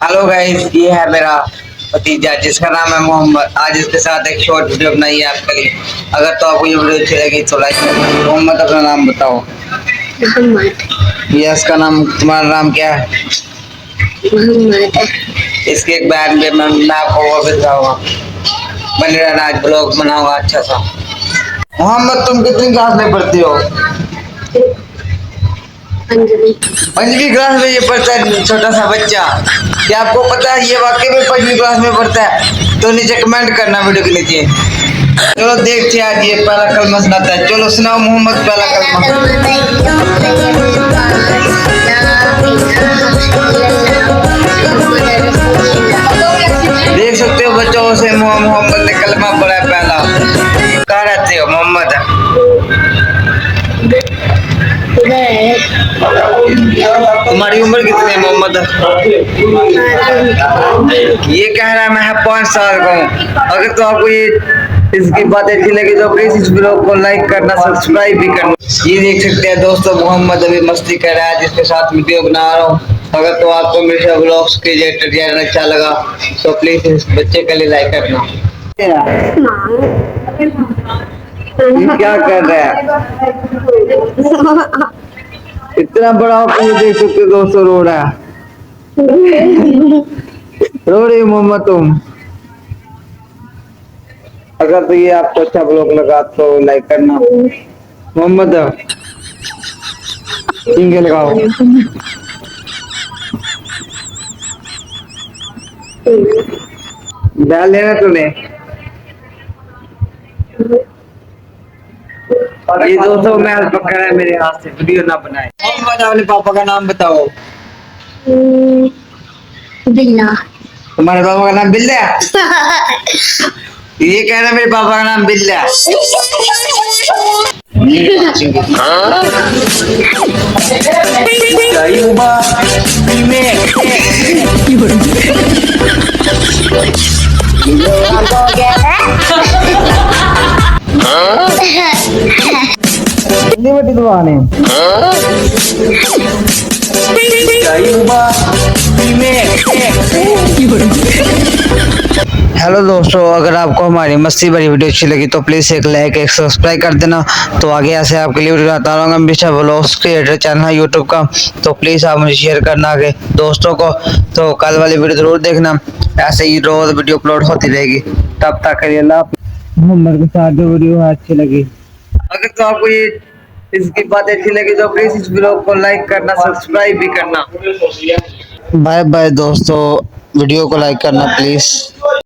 Hello guys, ये है मेरा भतीजा जिसका नाम है मोहम्मद। आज इसके साथ एक शॉर्ट वीडियो बनाई है आपके लिए। अगर तो आपको ये वीडियो अच्छी लगी तो लाइक करें। मोहम्मद, अपना नाम बताओ। मोहम्मद। ये इसका नाम, तुम्हारा नाम क्या है? मोहम्मद। इसके एक बैग में मैं आपको वो भेजाऊंगा। बने रहना, आज ब्लॉग बनाऊंगा अच्छा सा। मोहम्मद, तुम कितनी क्लास में पढ़ती हो? पंजवी। पंजवीं क्लास में ये पढ़ता है छोटा सा बच्चा। क्या आपको पता है ये वाकई में पंजवीं क्लास में पढ़ता है? तो नीचे कमेंट करना वीडियो के नीचे। चलो देखते हैं आज ये पहला कलमा सुनाता है। चलो सुनाओ मोहम्मद, पहला कलमा। देख सकते हो बच्चों से मोहम्मद ने कलमा पढ़ा है पहला। कहाँ रहते हो मोहम्मद? तुम्हारी उम्र कितनी है मोहम्मद? ये कह रहा है मैं 5 साल का हूँ। अगर तो आपको ये इसकी बात अच्छी लगी तो प्लीज इस ब्लॉग को लाइक करना, सब्सक्राइब भी करना। ये देख सकते हैं दोस्तों, मोहम्मद अभी मस्ती कर रहा है जिसके साथ वीडियो बना रहा हूँ। अगर तो आपको मेरे ब्लॉग्स के चैनल अच्छा लगा तो प्लीज इस बच्चे के लिए लाइक करना। ये क्या कर रहा है? इतना बड़ा होकर देख सकते हो दोस्तों, रो रहा है। रो रही मोहम्मद तुम? अगर तो ये आपको अच्छा ब्लॉग लगा तो लाइक करना। मोहम्मद सिंगे लगाओ। डाल लेना तूने। ये दोस्तों मैं पकड़ा है मेरे हाथ से, वीडियो ना बनाए। मोहम्मद, अपने पापा का नाम बताओ। बिल्ला। तुम्हारे पापा का नाम बिल्ला है? ये कह रहा है मेरे पापा का नाम बिल्ला है। बड़ी दुआन है। हेलो दोस्तों, अगर आपको हमारी मस्ती भरी वीडियो अच्छी लगी तो प्लीज एक लाइक, एक सब्सक्राइब कर देना। तो आगे ऐसे आपके लिए वीडियो आता रहूंगा। मिस्टर व्लॉग्स क्रिएटर चैनल है यूट्यूब का, तो प्लीज आप मुझे शेयर करना आगे दोस्तों को। तो कल वाली वीडियो जरूर देखना, ऐसे ही रोज वीडियो अपलोड होती रहेगी। तब तक के लिए मोहम्मद के साथ जो वीडियो है अच्छी लगी। अगर तो आपको ये इसकी बात अच्छी लगी तो प्लीज इस ब्लॉग को लाइक करना, सब्सक्राइब भी करना। बाय बाय दोस्तों, वीडियो को लाइक करना प्लीज।